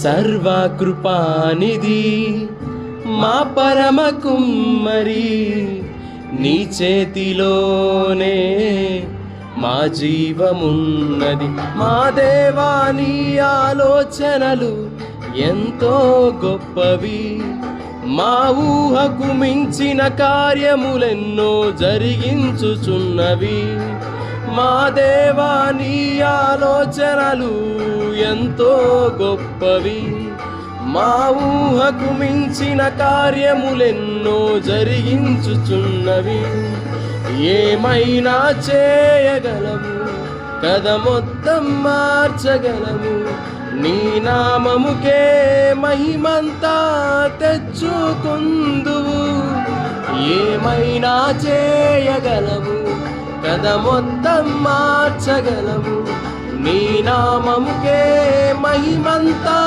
సర్వకృపానిధి మా పరమ కుమ్మరి, నీ చేతిలోనే మా జీవమున్నది. మా దేవా నీ ఆలోచనలు ఎంతో గొప్పవి, మా ఊహకు మించిన కార్యములెన్నో జరిగించుచున్నవి. మా దేవా నీ ఆలోచనలు ఎంతో గొప్పవి, మా ఊహకు మించిన కార్యములెన్నో జరిగించుచున్నవి. ఏమైనా చేయగలము, కథ మొత్తం మార్చగలము, నీ నామముకే మహిమంతా తెచ్చుకుందువు. ఏమైనా చేయగలము, కథ మొత్తం మార్చగలము, నీ నామముకే మహిమంతా